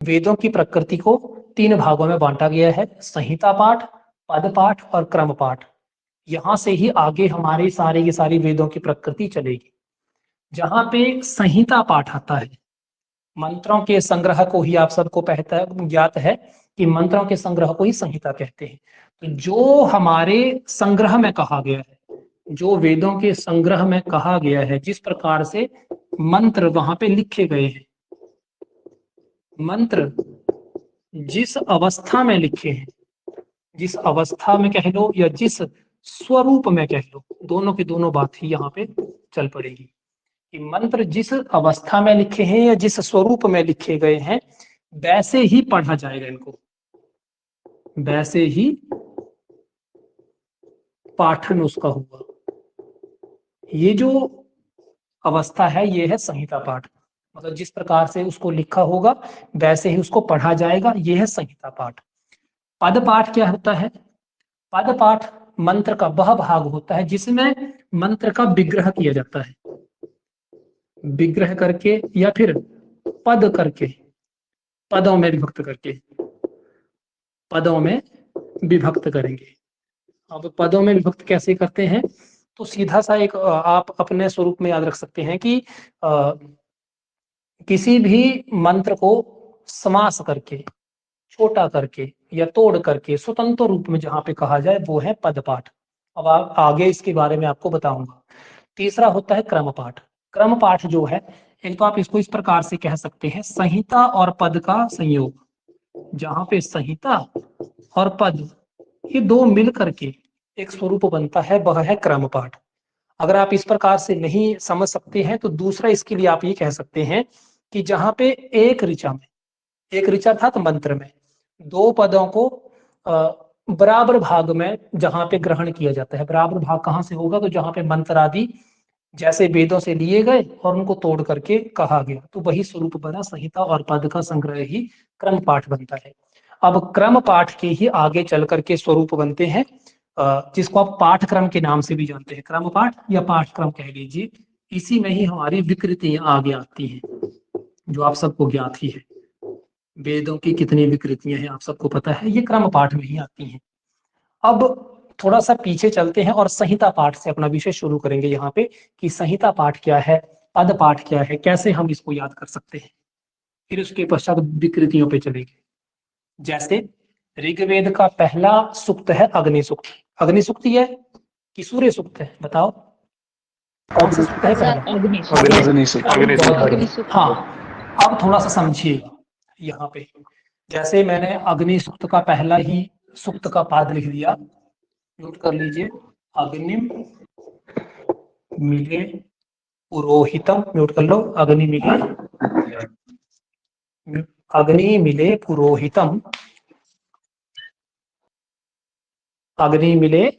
वेदों की प्रकृति को 3 भागों में बांटा गया है, संहिता पाठ, पद पाठ और क्रम पाठ। यहां से ही आगे हमारी सारी की सारी वेदों की प्रकृति चलेगी। जहां पे संहिता पाठ आता है, मंत्रों के संग्रह को ही आप सबको ज्ञात है कि मंत्रों के संग्रह को ही संहिता कहते हैं। तो जो हमारे संग्रह में कहा गया है, जो वेदों के संग्रह में कहा गया है, जिस प्रकार से मंत्र वहां पे लिखे गए हैं, मंत्र जिस अवस्था में लिखे हैं, जिस अवस्था में कह लो या जिस स्वरूप में कह लो, दोनों की दोनों बात ही यहाँ पे चल पड़ेगी कि मंत्र जिस अवस्था में लिखे हैं या जिस स्वरूप में लिखे गए हैं, वैसे ही पढ़ा जाएगा इनको, वैसे ही पाठन उसका हुआ। ये जो अवस्था है ये है संहिता पाठ, मतलब जिस प्रकार से उसको लिखा होगा वैसे ही उसको पढ़ा जाएगा, ये है संहिता पाठ। पद पाठ क्या होता है? पद पाठ मंत्र का वह भाग होता है जिसमें मंत्र का विग्रह किया जाता है, विग्रह करके या फिर पद करके, पदों में विभक्त करके, पदों में विभक्त करेंगे। अब पदों में विभक्त कैसे करते हैं? तो सीधा सा एक आप अपने स्वरूप में याद रख सकते हैं कि किसी भी मंत्र को समास करके, छोटा करके या तोड़ करके स्वतंत्र रूप में जहां पे कहा जाए वो है पद पाठ। अब आप आगे इसके बारे में आपको बताऊंगा। तीसरा होता है क्रम पाठ। क्रम पाठ जो है, एक तो आप इसको इस प्रकार से कह सकते हैं, संहिता और पद का संयोग। जहां पे संहिता और पद ये दो मिल करके एक स्वरूप बनता है, वह है क्रम पाठ। अगर आप इस प्रकार से नहीं समझ सकते हैं तो दूसरा इसके लिए आप ये कह सकते हैं कि जहां पे एक ऋचा में, एक ऋचा था तो मंत्र में दो पदों को बराबर भाग में जहां पे ग्रहण किया जाता है। बराबर भाग कहां से होगा? तो जहां पे मंत्र आदि जैसे वेदों से लिए गए और उनको तोड़ करके कहा गया, तो वही स्वरूप बना संहिता और पद का संग्रह ही क्रम पाठ बनता है। अब क्रम पाठ के ही आगे चल करके स्वरूप बनते हैं जिसको आप पाठक्रम के नाम से भी जानते हैं, क्रम पाठ या पाठक्रम कह लीजिए। इसी में ही हमारी विकृतियां आगे आती हैं, जो आप सबको ज्ञात ही है। वेदों की कितनी विकृतियां हैं आप सबको पता है, ये क्रम पाठ में ही आती हैं। अब थोड़ा सा पीछे चलते हैं और संहिता पाठ से अपना विषय शुरू करेंगे यहाँ पे कि संहिता पाठ क्या है, पद पाठ क्या है, कैसे हम इसको याद कर सकते हैं। फिर उसके पश्चात विकृतियों पे चलेंगे। जैसे ऋग्वेद का पहला सूक्त है अग्नि सूक्त। अग्नि सूक्त है कि सूर्य सूक्त है? बताओ कौन सा सूक्त है पहला? अग्नि सूक्त। हाँ, अब थोड़ा सा समझिएगा यहाँ पे। जैसे मैंने अग्नि सूक्त का पहला ही सूक्त का पाद लिख दिया, नोट कर लीजिए। अग्निम मिले पुरोहितम, नोट कर लो। अग्नि मिले पुरोहितम, अग्नि मिले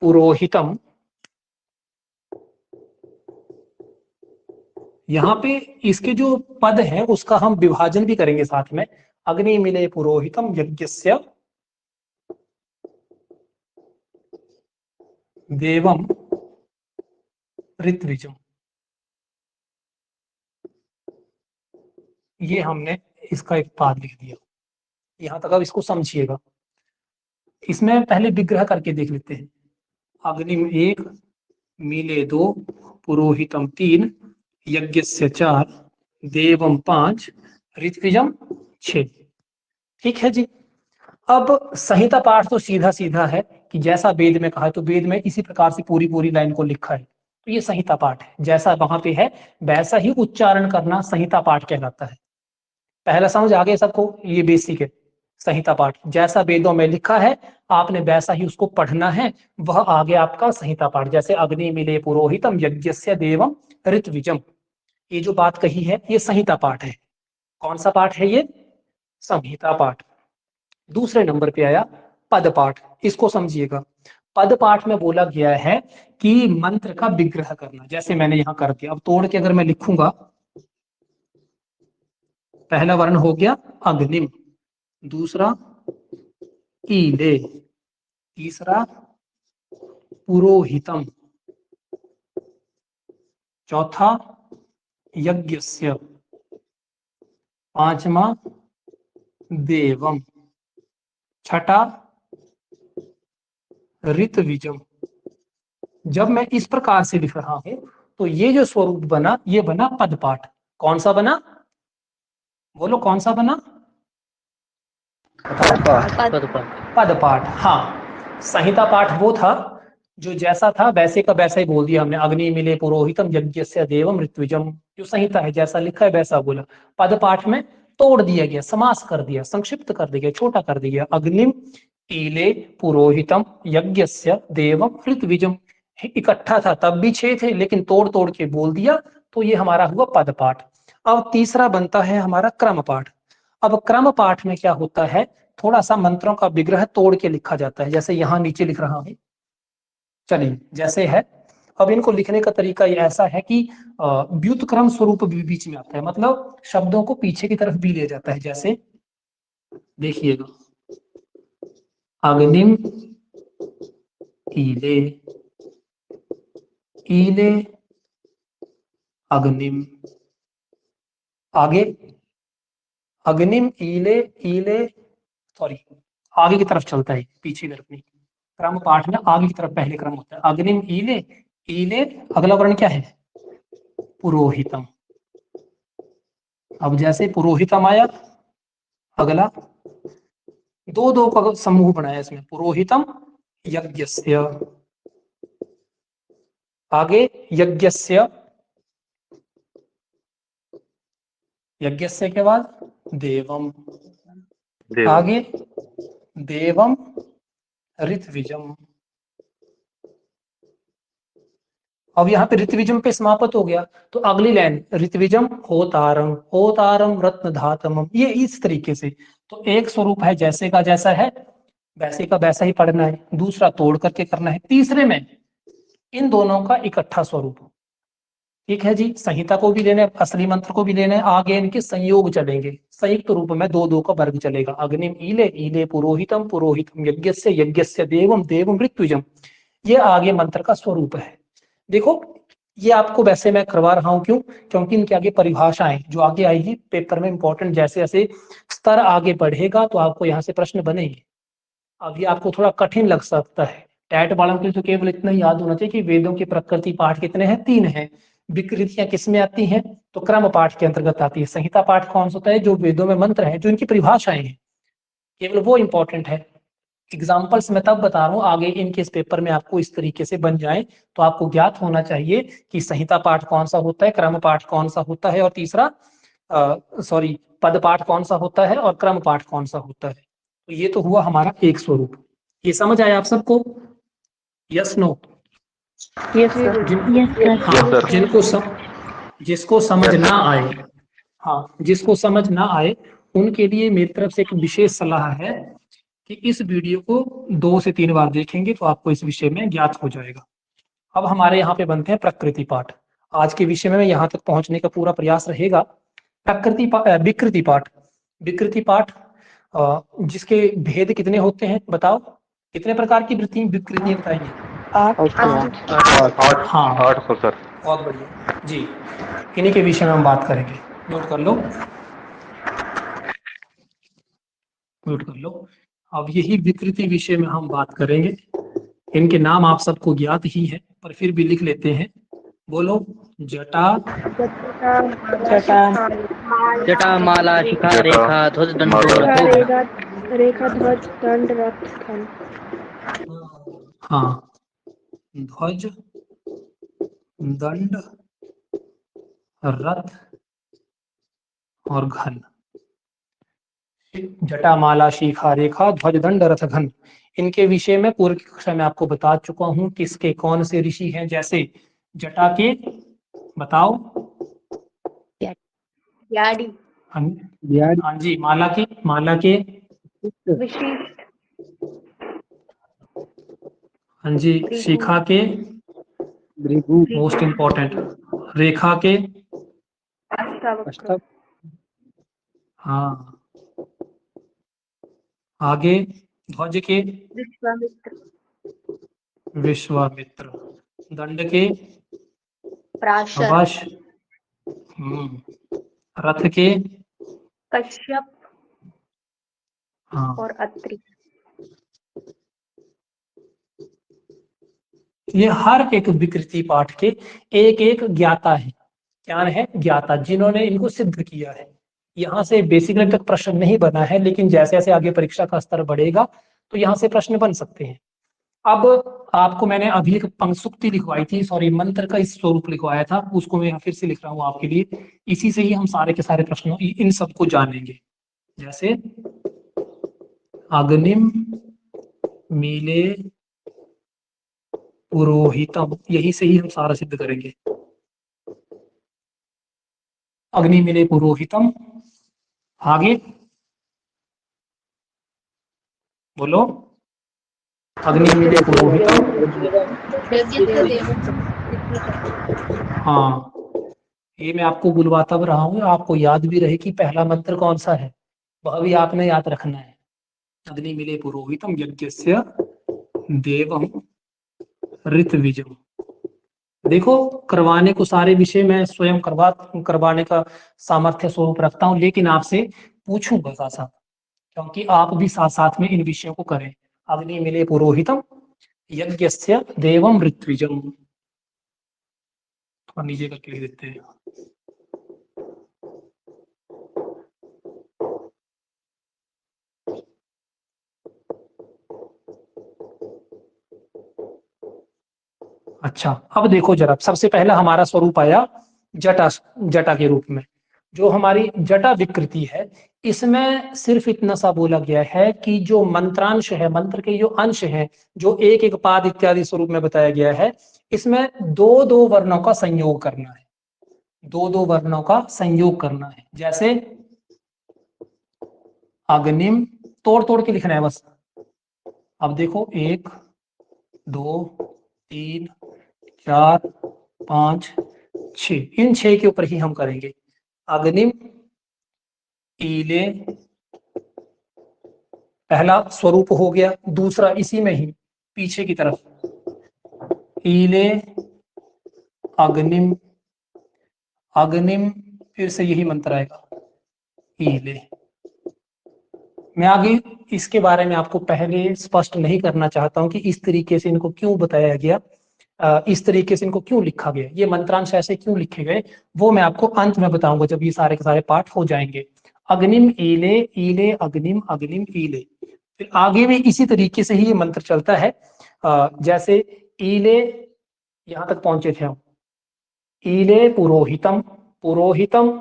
पुरोहितम। यहाँ पे इसके जो पद है उसका हम विभाजन भी करेंगे साथ में। अग्नि मिले पुरोहितम यज्ञस्य देवम ऋत्विजम। ये हमने इसका एक पाद लिख दिया। यहां तक अब इसको समझिएगा। इसमें पहले विग्रह करके देख लेते हैं। अग्नि 1, मिले 2, पुरोहितम 3, यज्ञस्य 4, देवम 5, ऋत्विजम 6। ठीक है जी। अब संहिता पाठ तो सीधा सीधा है कि जैसा वेद में कहा है, तो वेद में इसी प्रकार से पूरी पूरी लाइन को लिखा है, तो ये संहिता पाठ है। जैसा वहां पे है वैसा ही उच्चारण करना संहिता पाठ कहलाता है। पहला समझ आ गया सबको? ये बेसिक है। संहिता पाठ जैसा वेदों में लिखा है आपने वैसा ही उसको पढ़ना है, वह आ गया आपका संहिता पाठ। जैसे अग्नि मिले पुरोहितम यज्ञस्य देवम ऋत्विजम, ये जो बात कही है ये संहिता पाठ है। कौन सा पाठ है ये? संहिता पाठ। दूसरे नंबर पे आया पद पाठ। इसको समझिएगा। पद पाठ में बोला गया है कि मंत्र का विग्रह करना, जैसे मैंने यहां कर दिया। अब तोड़ के अगर मैं लिखूंगा, पहला वर्ण हो गया अग्निम, दूसरा ईले, तीसरा पुरोहितम, चौथा यज्ञस्य, पांचवा देवम। छठा ऋतविजम। जब मैं इस प्रकार से लिख रहा हूं तो ये जो स्वरूप बना ये बना पदपाठ। कौन सा बना? बोलो कौन सा बना? पदपाठ। हाँ, संहिता पाठ वो था जो जैसा था वैसे का वैसा ही बोल दिया हमने। अग्नि मिले पुरोहितम यज्ञस्य देवम ऋत्विजम, जो संहिता है जैसा लिखा है वैसा बोला। पदपाठ में तोड़ दिया गया, समास कर दिया, संक्षिप्त कर दिया, छोटा कर दिया। अग्निम ईले पुरोहितम यज्ञस्य देवम ऋत्विजम, इकट्ठा था तब भी 6 थे लेकिन तोड़ तोड़ के बोल दिया, तो ये हमारा हुआ पदपाठ। अब तीसरा बनता है हमारा क्रम पाठ। अब क्रम पाठ में क्या होता है, थोड़ा सा मंत्रों का विग्रह तोड़ के लिखा जाता है, जैसे यहाँ नीचे लिख रहा हूं। चलिए जैसे है, अब इनको लिखने का तरीका ये ऐसा है कि व्युत्क्रम स्वरूप भी बीच में आता है, मतलब शब्दों को पीछे की तरफ भी ले जाता है। जैसे देखिएगा, अग्निम ईले, ईले अग्निम। आगे अग्निम ईले, ईले सॉरी आगे की तरफ चलता है, पीछे की तरफ नहीं। क्रम पाठ में आगे की तरफ पहले क्रम होता है। अग्निम ईले, ईले अगला वर्ण क्या है? पुरोहितम। अब जैसे पुरोहितम आया, अगला दो दो का समूह बनाया इसमें, पुरोहितम यज्ञस्य। आगे यज्ञस्य, यज्ञस्य के बाद देवम। देव। आगे देवम ऋत्विजम। अब यहाँ पे ऋत्विजम पे समाप्त हो गया, तो अगली लाइन ऋत्विजम होतारम, होतारम रत्न धातमम, ये इस तरीके से। तो एक स्वरूप है जैसे का जैसा है वैसे का वैसा ही पढ़ना है, दूसरा तोड़ करके करना है, तीसरे में इन दोनों का इकट्ठा स्वरूप। ठीक है जी, संहिता को भी लेना है, असली मंत्र को भी लेना है, आगे इनके संयोग चलेंगे, संयुक्त रूप में दो दो का वर्ग चलेगा। अग्निम ईले, ईले पुरोहितम, पुरोहितम यज्ञस्य, यज्ञस्य देवम, देवम ऋत्विजम। ये आगे मंत्र का स्वरूप है। देखो ये आपको वैसे मैं करवा रहा हूं, क्यों? क्योंकि इनके आगे परिभाषाएं जो आगे आएगी पेपर में इंपॉर्टेंट, जैसे जैसे स्तर आगे बढ़ेगा तो आपको यहाँ से प्रश्न बनेंगे। अब ये आपको थोड़ा कठिन लग सकता है, टैट वालों के लिए तो केवल इतना ही याद होना चाहिए कि वेदों के प्रकृति पाठ कितने हैं? 3 हैं। विकृतियां किस में आती हैं? तो क्रम पाठ के अंतर्गत आती है। संहिता पाठ कौन सा होता है? जो वेदों में मंत्र है, जो इनकी परिभाषाएं हैं, केवल वो इंपॉर्टेंट है। एग्जाम्पल्स मैं तब बता रहा हूँ, आगे इनके इस पेपर में आपको इस तरीके से बन जाए तो आपको ज्ञात होना चाहिए कि संहिता पाठ कौन सा होता है, क्रम पाठ कौन सा होता है, और तीसरा पद पाठ कौन सा होता है और क्रम पाठ कौन सा होता है। तो ये तो हुआ हमारा एक स्वरूप। ये समझ आया आप सबको? Yes no? Yes sir. Sir. जिसको समझ ना आए, हाँ जिसको समझ ना आए उनके लिए मेरी तरफ से एक विशेष सलाह है कि इस वीडियो को 2 से 3 बार देखेंगे तो आपको इस विषय में ज्ञात हो जाएगा। अब हमारे यहाँ पे बनते हैं प्रकृति पाठ। आज के विषय में यहाँ तक पहुंचने का पूरा प्रयास रहेगा। विकृति पाठ। विकृति पाठ जिसके भेद कितने होते हैं बताओ? कितने प्रकार की विकृतियां बताइए? 8। हाँ 800 सर। बहुत बढ़िया जी, इन्हीं के विषय में हम बात करेंगे। नोट कर लो, नोट कर लो। अब यही विकृति विषय में हम बात करेंगे। इनके नाम आप सबको ज्ञात ही है पर फिर भी लिख लेते हैं। बोलो, जटा, जटा माला शिखा रेखा ध्वज दंड रेखा ध्वज दंड रथ घन। हाँ ध्वज दंड रथ और घन। जटा माला शिखा रेखा ध्वज दंड रथ घन, इनके विषय में पूर्व की कक्षा में आपको बता चुका हूं किसके कौन से ऋषि हैं। जैसे जटा के बताओ? याडी। हाँ जी, माला के हाँ जी, शिखा के मोस्ट इंपॉर्टेंट, रेखा के हाँ, आगे ध्वज के विश्वामित्र, दंड के अवश, रथ के कश्यप, हाँ, और अत्रि। ये हर एक विकृति पाठ के एक एक ज्ञाता है, क्या है, ज्ञाता, जिन्होंने इनको सिद्ध किया है। यहाँ से बेसिक लेवल तक प्रश्न नहीं बना है, लेकिन जैसे जैसे आगे परीक्षा का स्तर बढ़ेगा तो यहाँ से प्रश्न बन सकते हैं। अब आपको मैंने अभी एक पंक्तुक्ति लिखवाई थी, सॉरी मंत्र का इस स्वरूप लिखवाया था, उसको मैं फिर से लिख रहा हूँ आपके लिए। इसी से ही हम सारे के सारे प्रश्नों इन सबको जानेंगे। जैसे अग्निम मीले पुरोहितम, यही से ही हम सारा सिद्ध करेंगे। अग्नि मिले पुरोहितम, आगे बोलो। अग्नि मिले पुरोहितम, हाँ, ये मैं आपको बुलवाता भी रहा हूँ, आपको याद भी रहे कि पहला मंत्र कौन सा है, वह भी आपने याद रखना है। अग्नि मिले पुरोहितम यज्ञस्य देवम ऋतविजम। देखो, करवाने को सारे विषय मैं स्वयं करवाने का सामर्थ्य स्वरूप रखता हूँ, लेकिन आपसे पूछूंगा साथ साथ, क्योंकि आप भी साथ साथ में इन विषयों को करें। अग्नि मिले पुरोहितम यज्ञस्य देवम ऋत्विजम, थोड़ा नीचे करके लिख देते हैं। अच्छा, अब देखो जरा, सबसे पहला हमारा स्वरूप आया जटा, जटा के रूप में। जो हमारी जटा विकृति है, इसमें सिर्फ इतना सा बोला गया है कि जो मंत्रांश है, मंत्र के जो अंश है, जो एक एक पाद इत्यादि स्वरूप में बताया गया है, इसमें दो दो वर्णों का संयोग करना है, दो दो वर्णों का संयोग करना है। जैसे अग्निम, तोड़ तोड़ के लिखना है बस। अब देखो 1 2 3 4 5 6, इन 6 के ऊपर ही हम करेंगे। अग्निम ईले पहला स्वरूप हो गया, दूसरा इसी में ही पीछे की तरफ ईले अग्निम, अग्निम, फिर से यही मंत्र आएगा ईले। मैं आगे इसके बारे में आपको पहले स्पष्ट नहीं करना चाहता हूं कि इस तरीके से इनको क्यों बताया गया, इस तरीके से इनको क्यों लिखा गया, ये मंत्रांश ऐसे क्यों लिखे गए, वो मैं आपको अंत में बताऊंगा जब ये सारे के सारे पाठ हो जाएंगे। अग्निम ईले, ईले अग्निम, अग्निम ईले, फिर आगे भी इसी तरीके से ही ये मंत्र चलता है। जैसे ईले, यहां तक पहुंचे थे हम, ईले पुरोहितम, पुरोहितम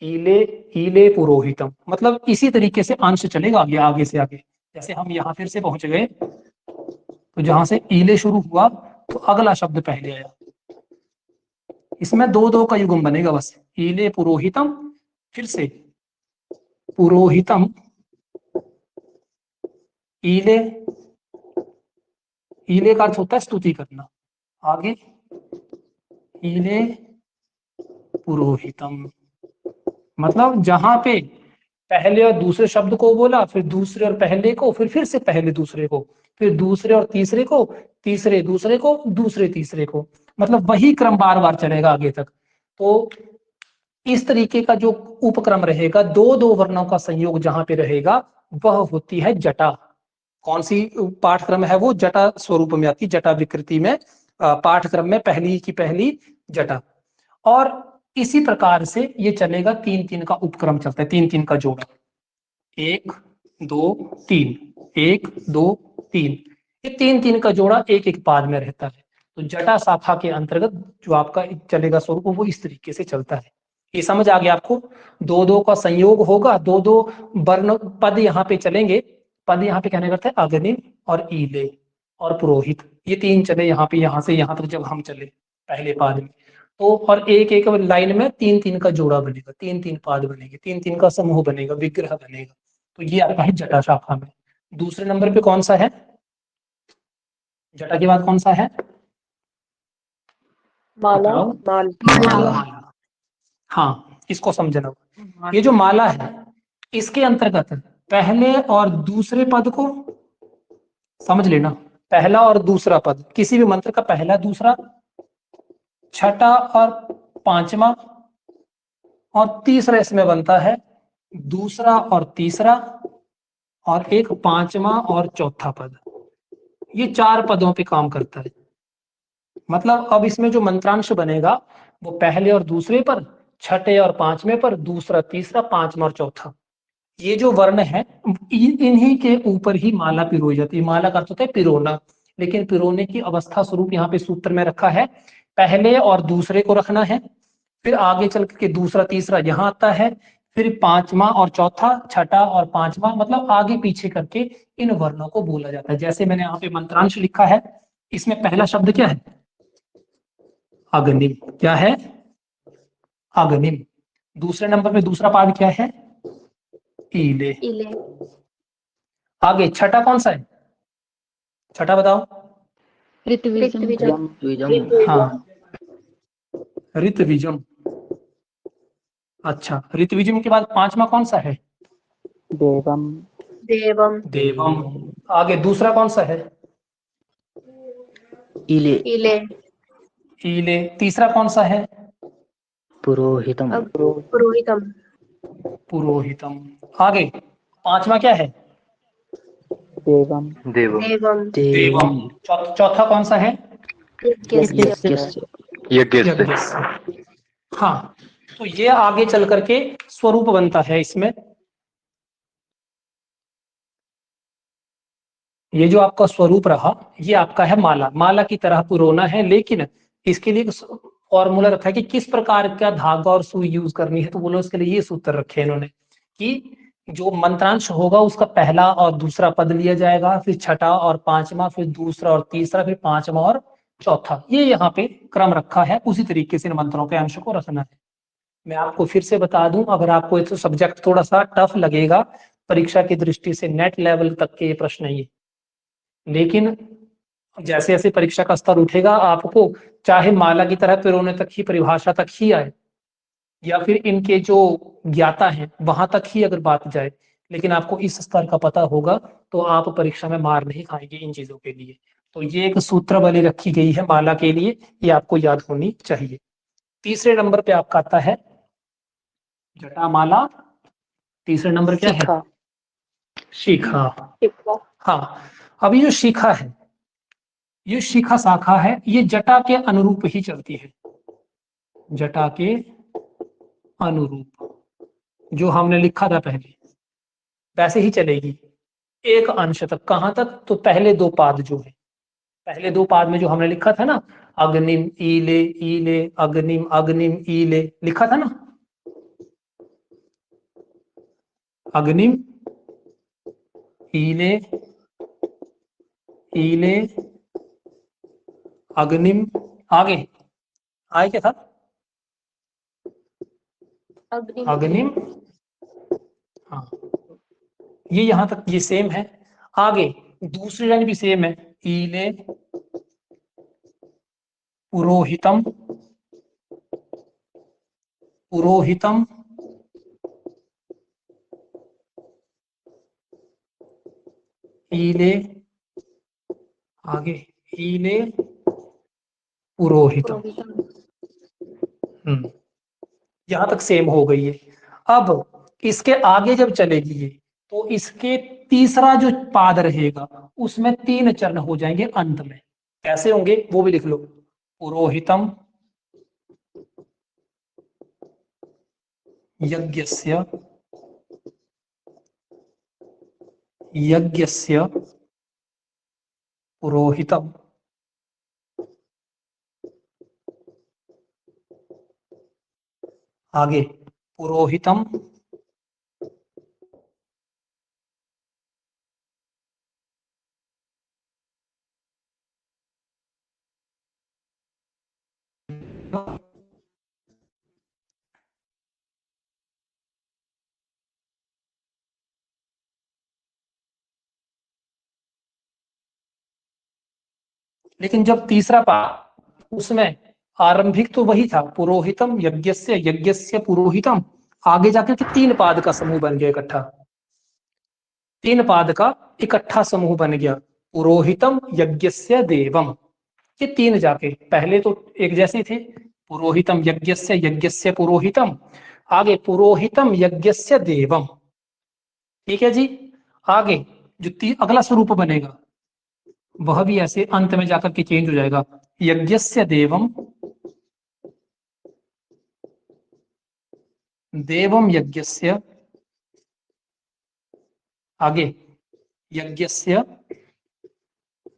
ईले, ईले पुरोहितम, मतलब इसी तरीके से अंश चलेगा आगे आगे से आगे। जैसे हम यहाँ फिर से पहुंच गए, तो जहां से ईले शुरू हुआ तो अगला शब्द पहले आया, इसमें दो दो का युग्म बनेगा बस, ईले पुरोहितम, फिर से पुरोहितम ईले, ईले का अर्थ होता है स्तुति करना, आगे ईले पुरोहितम, मतलब जहां पे पहले और दूसरे शब्द को बोला, फिर दूसरे और पहले को, फिर से पहले दूसरे को, फिर दूसरे और तीसरे को, तीसरे दूसरे को, दूसरे तीसरे को, मतलब वही क्रम बार बार चलेगा आगे तक। तो इस तरीके का जो उपक्रम रहेगा, दो दो वर्णों का संयोग जहां पे रहेगा, वह होती है जटा। कौन सी पाठक्रम है वो, जटा स्वरूप में आती, जटा विकृति में, पाठक्रम में पहली की पहली जटा। और इसी प्रकार से ये चलेगा, 3-3 का उपक्रम चलता है, 3-3 का जोड़ा, 1 2 3, 1 2 3, ये 3-3 का जोड़ा एक एक पाद में रहता है। तो जटा शाखा के अंतर्गत जो आपका चलेगा स्वरूप, वो इस तरीके से चलता है। ये समझ आ गया आपको, दो दो का संयोग होगा, दो दो वर्ण पद यहाँ पे चलेंगे, पद यहाँ पे कहने करते हैं अग्नि और ईले और पुरोहित, ये 3 चले यहाँ पे, यहाँ से यहाँ तक जब हम चले पहले पाद में, तो और एक एक लाइन में 3-3 का जोड़ा बनेगा, 3-3 पाद बनेंगे, 3-3 का समूह बनेगा, विग्रह बनेगा। तो ये आता है जटा शाखा में। दूसरे नंबर पे कौन सा है, जटा के बाद कौन सा है, माला, माला। हाँ, इसको समझना, ये जो माला है, इसके अंतर्गत पहले और दूसरे पद को समझ लेना, पहला और दूसरा पद, किसी भी मंत्र का पहला दूसरा, छठा और पांचवा, और तीसरा इसमें बनता है दूसरा और तीसरा, और एक पांचवा और चौथा पद, ये 4 पदों पे काम करता है। मतलब अब इसमें जो मंत्रांश बनेगा वो पहले और दूसरे पर, छठे और पांचवें पर, दूसरा तीसरा, पांचवा और चौथा, ये जो वर्ण है इन्हीं के ऊपर ही माला पिरोई जाती है। माला का अर्थ होता है पिरोना, लेकिन पिरोने की अवस्था स्वरूप यहाँ पे सूत्र में रखा है, पहले और दूसरे को रखना है, फिर आगे चल के दूसरा तीसरा यहाँ आता है, फिर पांचवा और चौथा, छठा और पांचवा, मतलब आगे पीछे करके इन वर्णों को बोला जाता है। जैसे मैंने यहाँ पे मंत्रांश लिखा है, इसमें पहला शब्द क्या है? अग्निम। क्या है? अग्निम। दूसरे नंबर पे दूसरा पाद क्या है? ईले। इले। आगे छठा कौन सा है? छठा बताओ। ऋत्विजम। हाँ, ऋतविजम। अच्छा, ऋतविजम के बाद पांचवा कौन सा है? देवम। देवम। देवम। आगे दूसरा कौन सा है? इले। इले। ईले। तीसरा कौन सा है? पुरोहितम। पुरोहितम। पुरोहितम। आगे पांचवा क्या है? देवम। देवम। देवम। देवम। चौथा कौन सा है? यज्ञस्य। यज्ञस्य। यज्ञस्य। हाँ, तो ये आगे चल करके स्वरूप बनता है इसमें। ये जो आपका स्वरूप रहा, ये आपका है माला। माला की तरह पुरोना है, लेकिन इसके लिए फॉर्मूला रखा है कि किस प्रकार का धागा और सुई यूज करनी है। तो बोलो उसके लिए ये सूत्र रखे इन्होंने कि जो मंत्रांश होगा उसका पहला और दूसरा पद लिया जाएगा, फिर छठा और पांचवा, फिर दूसरा और तीसरा, फिर पांचवा और चौथा। ये यहाँ पे क्रम रखा है, उसी तरीके से इन मंत्रों के अंश को रखना है। मैं आपको फिर से बता दूं, अगर आपको ये सब्जेक्ट थोड़ा सा टफ लगेगा परीक्षा की दृष्टि से, नेट लेवल तक के ये प्रश्न है ये, लेकिन जैसे जैसे परीक्षा का स्तर उठेगा आपको चाहे माला की तरह पिरोने तक ही, परिभाषा तक ही आए, या फिर इनके जो ज्ञाता हैं वहां तक ही अगर बात जाए, लेकिन आपको इस स्तर का पता होगा तो आप परीक्षा में मार नहीं खाएंगे इन चीजों के लिए। तो ये एक सूत्र बनी रखी गई है माला के लिए, ये आपको याद होनी चाहिए। तीसरे नंबर पे आपका आता है जटामाला। तीसरे नंबर क्या है? शिखा। हाँ, अब ये जो शिखा है, ये शिखा शाखा है, ये जटा के अनुरूप ही चलती है। जटा के अनुरूप जो हमने लिखा था पहले वैसे ही चलेगी एक अंश तक। कहां तक? तो पहले 2 पाद जो है, पहले 2 पाद में जो हमने लिखा था ना, अग्निम ईले ईले, अग्निम अग्निम ईले, लिखा था ना, अग्निम ईले ईले अग्निम। आगे आए क्या था? अग्निम। हाँ, ये यहां तक ये सेम है। आगे दूसरी लाइन भी सेम है, ईले पुरोहितम। पुरोहितम ईले, आगे ईले पुरोहितम। यहां तक सेम हो गई है। अब इसके आगे जब चलेगी ये, तो इसके तीसरा जो पाद रहेगा उसमें 3 चरण हो जाएंगे अंत में। कैसे होंगे वो भी लिख लो। पुरोहितम यज्ञस्य, यज्ञस्य पुरोहितम। आगे पुरोहितम लेकिन जब तीसरा पाद, उसमें आरंभिक तो वही था, पुरोहितम यज्ञस्य, यज्ञस्य पुरोहितम, आगे जाकर के 3 पाद का समूह बन गया इकट्ठा। 3 पाद का इकट्ठा समूह बन गया, पुरोहितम यज्ञस्य देवम। ये 3 जाके पहले तो एक जैसे थे, पुरोहितम यज्ञस्य, यज्ञस्य पुरोहितम, आगे पुरोहितम यज्ञस्य देवम। ठीक है जी। आगे जो अगला स्वरूप बनेगा वह भी ऐसे अंत में जाकर के चेंज हो जाएगा। यज्ञस्य देवम, देवम यज्ञस्य, आगे यज्ञस्य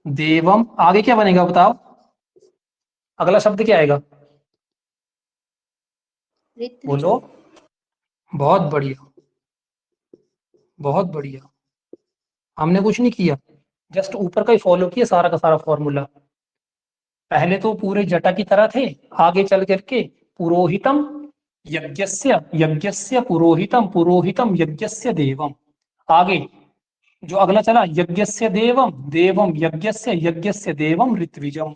देवम, आगे क्या बनेगा बताओ, अगला शब्द क्या आएगा, बोलो। बहुत बढ़िया, बहुत बढ़िया। हमने कुछ नहीं किया, जस्ट ऊपर का ही फॉलो किया, सारा का सारा फॉर्मूला। पहले तो पूरे जटा की तरह थे, आगे चल करके पुरोहितम यज्ञस्य, यज्ञस्य पुरोहितम, पुरोहितम यज्ञस्य देवम, आगे जो अगला चला यज्ञस्य देवम, देवम यज्ञस्य, यज्ञस्य देवम ऋत्विजम।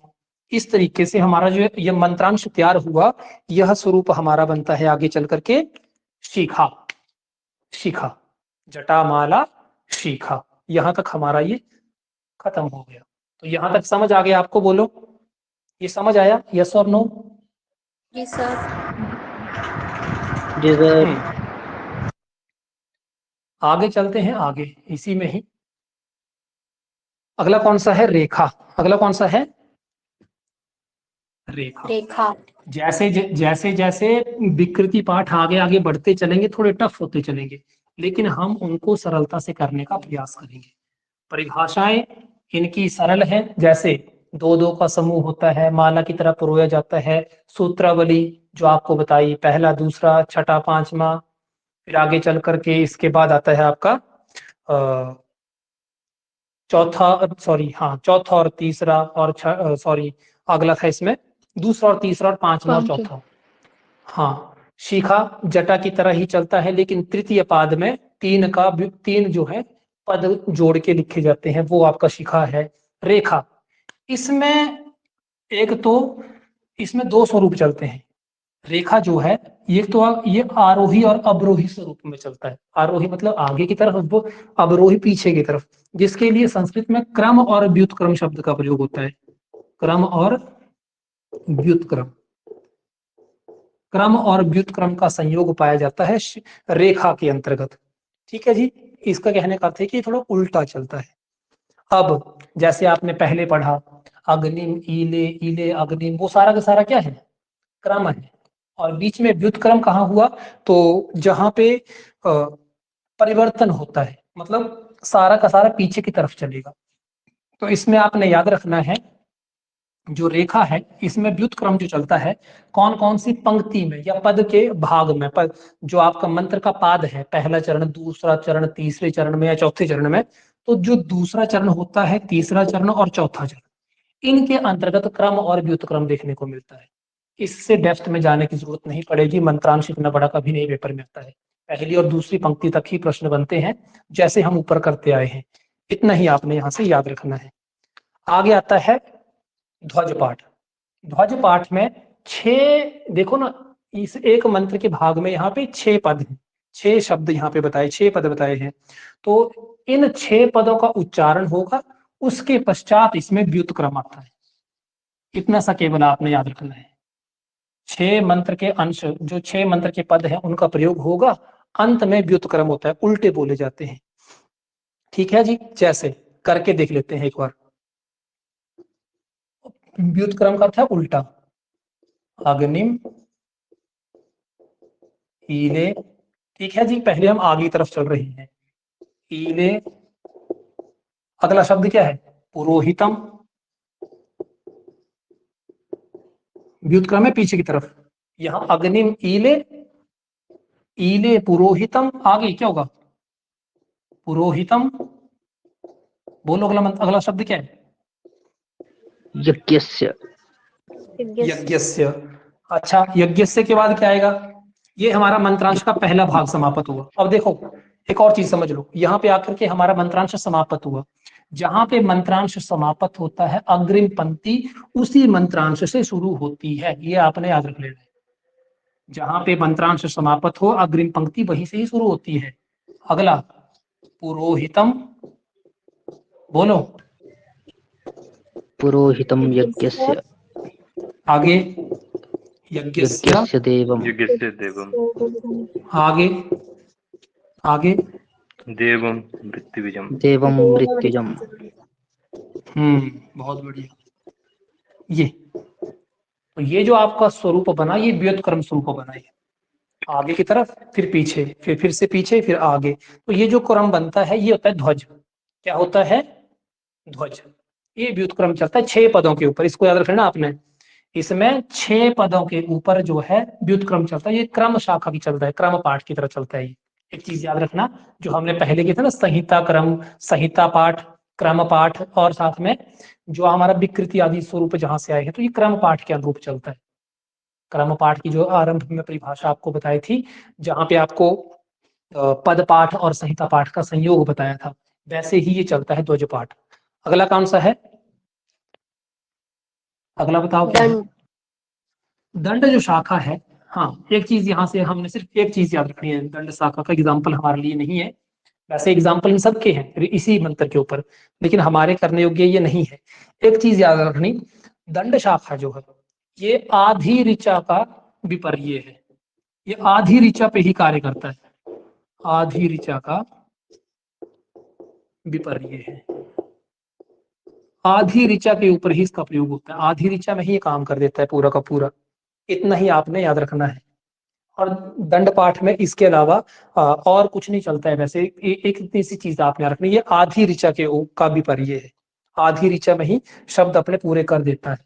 इस तरीके से हमारा जो यह मंत्रांश तैयार हुआ, यह स्वरूप हमारा बनता है आगे चल करके शिखा, शिखा, जटामाला शिखा। यहां तक हमारा ये खत्म हो गया। तो यहां तक समझ आ गया आपको, बोलो ये समझ आया, यस और नो? जी सर। जी सर। आगे चलते हैं, आगे इसी में ही अगला कौन सा है, रेखा। अगला कौन सा है, रेखा। रेखा। जैसे जैसे जैसे विकृति पाठ आगे आगे बढ़ते चलेंगे, थोड़े टफ होते चलेंगे, लेकिन हम उनको सरलता से करने का प्रयास करेंगे। परिभाषाएं इनकी सरल है, जैसे दो दो का समूह होता है, माला की तरह परोया जाता है, सूत्रावली जो आपको बताई, पहला दूसरा छठा पांचवा, फिर आगे चल करके इसके बाद आता है आपका चौथा, सॉरी हाँ चौथा और तीसरा, और सॉरी अगला था इसमें दूसरा और तीसरा और पांचवा और चौथा। हाँ, शिखा जटा की तरह ही चलता है, लेकिन तृतीय पाद में तीन जो है पद जोड़ के लिखे जाते हैं, वो आपका शिखा है। रेखा, इसमें एक तो इसमें दो स्वरूप चलते हैं। रेखा जो है ये तो ये आरोही और अवरोही स्वरूप में चलता है। आरोही मतलब आगे की तरफ, वो अवरोही पीछे की तरफ, जिसके लिए संस्कृत में क्रम और व्युत्क्रम शब्द का प्रयोग होता है। क्रम और व्युत्क्रम, क्रम और व्युत्क्रम का संयोग पाया जाता है रेखा के अंतर्गत। ठीक है जी, इसका कहने का अर्थ है कि थोड़ा उल्टा चलता है। अब जैसे आपने पहले पढ़ा अग्निम ईले, ईले अग्निम, वो सारा का सारा क्या है, क्रम है। और बीच में व्युत्क्रम कहाँ हुआ, तो जहां पे परिवर्तन होता है, मतलब सारा का सारा पीछे की तरफ चलेगा। तो इसमें आपने याद रखना है, जो रेखा है इसमें व्युत्क्रम जो चलता है, कौन कौन सी पंक्ति में या पद के भाग में, पद जो आपका मंत्र का पाद है, पहला चरण, दूसरा चरण, तीसरे चरण में या चौथे चरण में, तो जो दूसरा चरण होता है, तीसरा चरण और चौथा चरण, इनके अंतर्गत क्रम और व्युत्क्रम देखने को मिलता है। इससे डेप्थ में जाने की जरूरत नहीं पड़ेगी, मंत्रांश इतना बड़ा कभी नहीं पेपर में आता है। पहली और दूसरी पंक्ति तक ही प्रश्न बनते हैं, जैसे हम ऊपर करते आए हैं, इतना ही आपने यहाँ से याद रखना है। आगे आता है ध्वज पाठ। ध्वज पाठ में 6, देखो ना, इस एक मंत्र के भाग में यहाँ पे 6 पद हैं, 6 शब्द यहाँ पे बताए, 6 पद बताए हैं। तो इन 6 पदों का उच्चारण होगा, उसके पश्चात इसमें व्युत्क्रम आता है। इतना सा केवल आपने याद रखना है। 6 मंत्र के अंश, जो 6 मंत्र के पद हैं, उनका प्रयोग होगा, अंत में व्युत्क्रम होता है, उल्टे बोले जाते हैं। ठीक है जी, जैसे करके देख लेते हैं एक बार। व्युत्क्रम का अर्थ है उल्टा, अग्निम ईले। ठीक है जी, पहले हम आगे की तरफ चल रहे हैं, ईले, अगला शब्द क्या है, पुरोहितम, व्युत्क्रम है पीछे की तरफ, यहां अग्निम ईले, ईले पुरोहितम, आगे क्या होगा, पुरोहितम, बोलो अगला शब्द क्या है, यज्ञस्य। यज्ञस्य। अच्छा, यज्ञस्य के बाद क्या आएगा, ये हमारा मंत्रांश का पहला भाग समाप्त हुआ। अब देखो एक और चीज समझ लो, यहाँ पे आकर के हमारा मंत्रांश समाप्त हुआ। जहां पे मंत्रांश समाप्त होता है, अग्रिम पंक्ति उसी मंत्रांश से शुरू होती है, ये आपने याद रख लेना है। जहां पे मंत्रांश समाप्त हो, अग्रिम पंक्ति वहीं से ही शुरू होती है। अगला पुरोहितम, बोलो, पुरोहितम यज्ञस्य। आगे यज्ञस्य, यज्ञस्य देवम। यज्ञस्य देवम। आगे आगे देवम मृत्युजम। देवम मृत्युजम। बहुत बढ़िया। ये तो ये जो आपका स्वरूप बना, ये व्युत्क्रम स्वरूप बना, ये आगे की तरफ, फिर पीछे, फिर से पीछे, फिर आगे। तो ये जो क्रम बनता है ये होता है ध्वज। क्या होता है? ध्वज। ये व्युत्क्रम चलता है 6 पदों के ऊपर, इसको याद रखना आपने। इसमें 6 पदों के ऊपर जो है व्युत्क्रम चलता है, ये क्रम शाखा की चलता है, क्रम पाठ की तरह चलता है ये। एक चीज याद रखना, जो हमने पहले किया था ना, संहिता क्रम, संहिता पाठ, क्रम पाठ, और साथ में जो हमारा विकृति आदि स्वरूप जहां से आए हैं, तो ये क्रम पाठ के अनुरूप चलता है। क्रम पाठ की जो आरंभ में परिभाषा आपको बताई थी, जहां पे आपको पद पाठ और संहिता पाठ का संयोग बताया था, वैसे ही ये चलता है ध्वज पाठ। अगला कौन सा है? अगला बताओ क्या है? दंड। दंड जो शाखा है, हाँ, एक चीज यहाँ से हमने सिर्फ एक चीज याद रखनी है, दंड शाखा का एग्जाम्पल हमारे लिए नहीं है, वैसे एग्जाम्पल इन सबके हैं इसी मंत्र के ऊपर, लेकिन हमारे करने योग्य ये नहीं है। एक चीज याद रखनी, दंड शाखा जो है ये आधी ऋचा का विपर्य है, ये आधी ऋचा पे ही कार्य करता है, आधी ऋचा का विपर्य है, आधी ऋचा के ऊपर ही इसका प्रयोग होता है, आधी ऋचा में ही ये काम कर देता है पूरा का पूरा। इतना ही आपने याद रखना है। और दंड पाठ में इसके अलावा और कुछ नहीं चलता है वैसे। एक इतनी सी चीज आपने याद रखनी, ये आधी ऋचा का विपर्य है, आधी ऋचा में ही शब्द अपने पूरे कर देता है।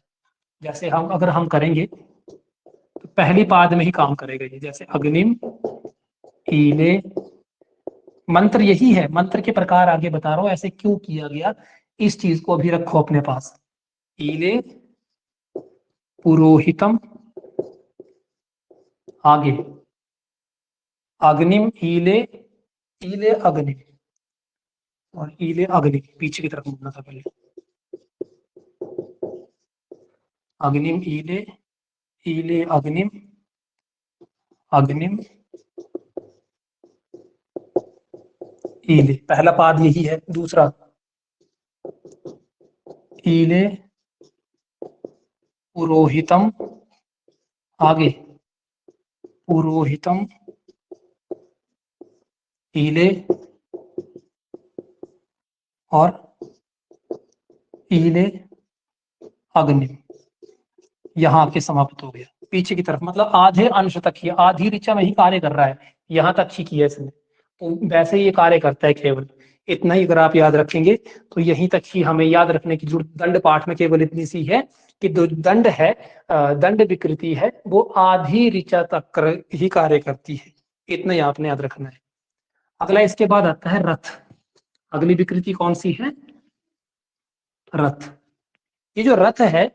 जैसे हम अगर हम करेंगे तो पहली पाद में ही काम करेगा ये, जैसे अग्निम ईले, मंत्र यही है, मंत्र के प्रकार आगे बता रहा हूं ऐसे क्यों किया गया, इस चीज को अभी रखो अपने पास। ईले पुरोहितम, आगे अग्निम ईले, ईले अग्निम, और ईले अग्निम पीछे की तरफ मुड़ना था पहले, अग्निम ईले, ईले अग्निम, अग्निम ईले, पहला पाद यही है। दूसरा ईले पुरोहितम, आगे पुरोहितम ईले, और ईले अग्निम, यहाँ के समाप्त हो गया। पीछे की तरफ मतलब आधे अंश तक ही, आधी ऋचा में ही कार्य कर रहा है, यहाँ तक ही किया इसने, तो वैसे ये कार्य करता है केवल इतना ही। अगर आप याद रखेंगे तो यहीं तक ही हमें याद रखने की जरूरत, दंड पाठ में केवल इतनी सी है कि जो दंड है, दंड विकृति है, वो आधी ऋचा तक ही कार्य करती है, इतना ही आपने याद रखना है। अगला इसके बाद आता है रथ। अगली विकृति कौन सी है? रथ। ये जो रथ है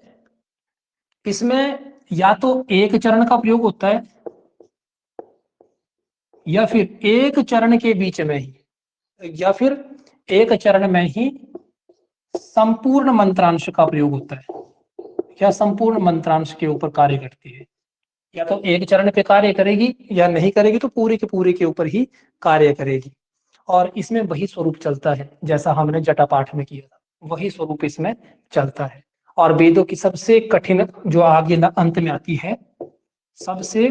इसमें या तो एक चरण का प्रयोग होता है, या फिर एक चरण के बीच में ही, या फिर एक चरण में ही संपूर्ण मंत्रांश का प्रयोग होता है, या संपूर्ण मंत्रांश के ऊपर कार्य करती है। या तो एक चरण पे कार्य करेगी, या नहीं करेगी तो पूरे के ऊपर ही कार्य करेगी। और इसमें वही स्वरूप चलता है जैसा हमने जटा पाठ में किया था, वही स्वरूप इसमें चलता है। और वेदों की सबसे कठिन जो आगे अंत में आती है, सबसे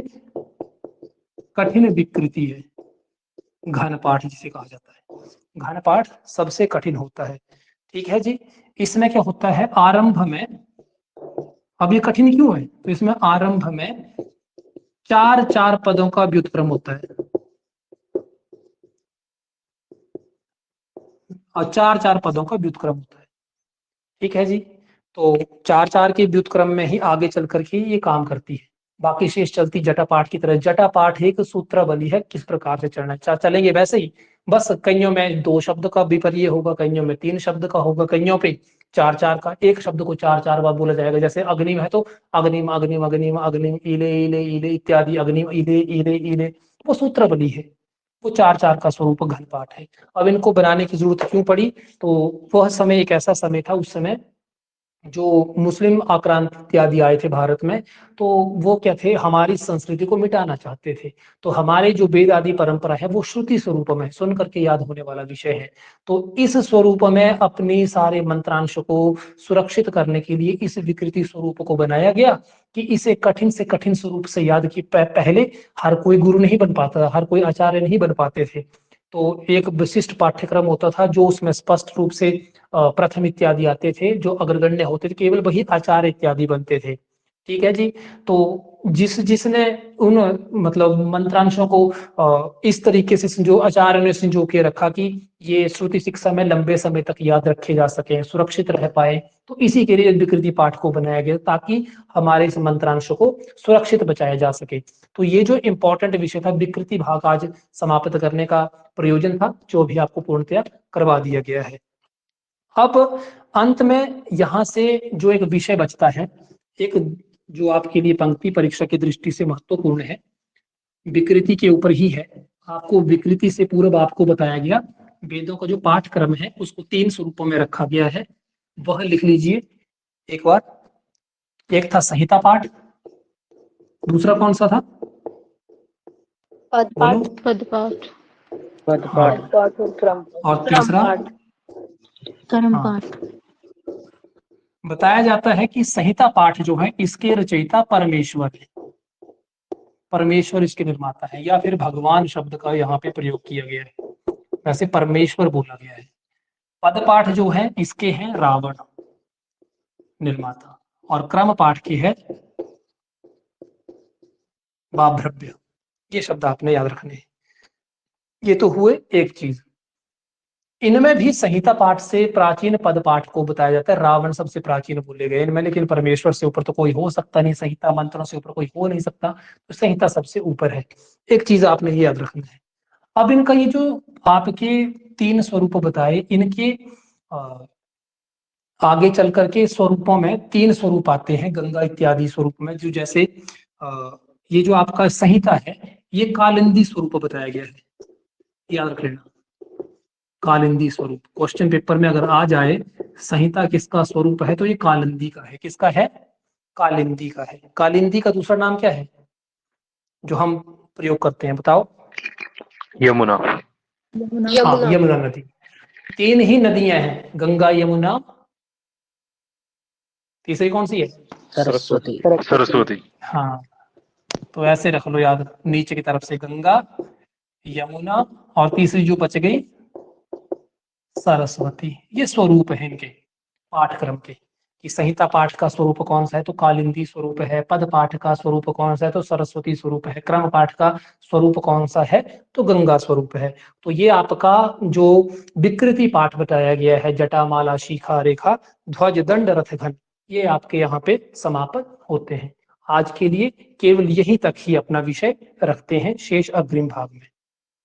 कठिन विकृति है घन पाठ, जिसे कहा जाता है। घन पाठ सबसे कठिन होता है, ठीक है जी। इसमें क्या होता है, आरंभ में, अब ये कठिन क्यों है, तो इसमें आरंभ में 4 पदों का व्युत्क्रम होता है, और 4 पदों का व्युत्क्रम होता है, ठीक है जी। तो 4 के व्युत्क्रम में ही आगे चल करके ये काम करती है। बाकी शेष चलती जटा पाठ की तरह। जटा पाठ एक सूत्रावली है, किस प्रकार से चलना है, चलेंगे वैसे ही, बस कईयों में 2 शब्द का विपर्य होगा, कईयों में 3 शब्द का होगा, कईयों पे 4 का, एक शब्द को 4 बार बोला जाएगा। जैसे अग्निम है तो अग्निम अग्निम अग्निम अग्निम ईले ईले ईले इत्यादि, अग्निम ईले ईले ईले, वो सूत्रावली है, वो 4 का स्वरूप घन पाठ है। अब इनको बनाने की जरूरत क्यों पड़ी, तो वह समय एक ऐसा समय था, उस समय जो मुस्लिम आक्रांति इत्यादि आए थे भारत में, तो वो क्या थे, हमारी संस्कृति को मिटाना चाहते थे। तो हमारे जो वेद आदि परंपरा है वो श्रुति स्वरूप में सुन करके याद होने वाला विषय है। तो इस स्वरूप में अपनी सारे मंत्रांश को सुरक्षित करने के लिए इस विकृति स्वरूप को बनाया गया कि इसे कठिन से कठिन स्वरूप से याद की। पहले हर कोई गुरु नहीं बन पाता, हर कोई आचार्य नहीं बन पाते थे, तो एक विशिष्ट पाठ्यक्रम होता था जो उसमें स्पष्ट रूप से प्रथम इत्यादि आते थे, जो अग्रगण्य होते थे, केवल वही आचार्य इत्यादि बनते थे। ठीक है जी। तो जिसने उन मतलब मंत्रांशों को इस तरीके से जो आचार्य ने संजो के रखा कि ये श्रुति शिक्षा में लंबे समय तक याद रखे जा सके, सुरक्षित रह पाए, तो इसी के लिए विकृति पाठ को बनाया गया ताकि हमारे इस मंत्रांशों को सुरक्षित बचाया जा सके। तो ये जो इम्पोर्टेंट विषय था विकृति भाग आज समाप्त करने का प्रयोजन था, जो भी आपको पूर्णतया करवा दिया गया है। अब अंत में यहाँ से जो एक विषय बचता है, एक जो आपके लिए पंक्ति परीक्षा की दृष्टि से महत्वपूर्ण है, विकृति के ऊपर ही है। आपको विकृति से पूर्व आपको बताया गया वेदों का जो पाठक्रम है उसको 3 स्वरूपों में रखा गया है, वह लिख लीजिए एक बार। एक था संहिता पाठ, दूसरा कौन सा था? पद बोलो। पाठ, पद पाठ, हाँ। पाठ और क्रम, और तीसरा कर्म हाँ। पाठ। बताया जाता है कि संहिता पाठ जो है इसके रचयिता परमेश्वर है, परमेश्वर इसके निर्माता है, या फिर भगवान शब्द का यहाँ पे प्रयोग किया गया है, वैसे परमेश्वर बोला गया है। पद पाठ जो है इसके हैं रावण निर्माता, और क्रम पाठ के है बाभ्रव्य। ये शब्द आपने याद रखने हैं। ये तो हुए एक चीज। इनमें भी संहिता पाठ से प्राचीन पद पाठ को बताया जाता है, रावण सबसे प्राचीन बोले गए इनमें, लेकिन परमेश्वर से ऊपर तो कोई हो सकता नहीं, संहिता मंत्रों से ऊपर कोई हो नहीं सकता, तो संहिता सबसे ऊपर है। एक चीज आपने ये याद रखना है। अब इनका ये जो आपके 3 स्वरूप बताए, इनके आगे चल करके स्वरूपों में 3 स्वरूप आते हैं गंगा इत्यादि स्वरूप में, जो जैसे ये जो आपका संहिता है ये कालिंदी स्वरूप बताया गया है, याद रख लेना। कालिंदी स्वरूप क्वेश्चन पेपर में अगर आ जाए संहिता किसका स्वरूप है तो ये कालिंदी का है। किसका है? कालिंदी का है। कालिंदी का दूसरा नाम क्या है जो हम प्रयोग करते हैं, बताओ? यमुना। हाँ, यमुना नदी। 3 ही नदियां हैं, गंगा, यमुना, तीसरी कौन सी है? सरस्वती। सरस्वती। हाँ, तो ऐसे रख लो याद, नीचे की तरफ से गंगा, यमुना, और तीसरी जो बच गई सरस्वती। ये स्वरूप है इनके पाठक्रम के, कि संहिता पाठ का स्वरूप कौन सा है तो कालिंदी स्वरूप है, पद पाठ का स्वरूप कौन सा है तो सरस्वती स्वरूप है, क्रम पाठ का स्वरूप कौन सा है तो गंगा स्वरूप है। तो ये आपका जो विकृति पाठ बताया गया है, जटामाला शिखा रेखा ध्वज दंड रथ घन, ये आपके यहाँ पे समापन होते हैं। आज के लिए केवल यही तक ही अपना विषय रखते हैं, शेष अग्रिम भाग में।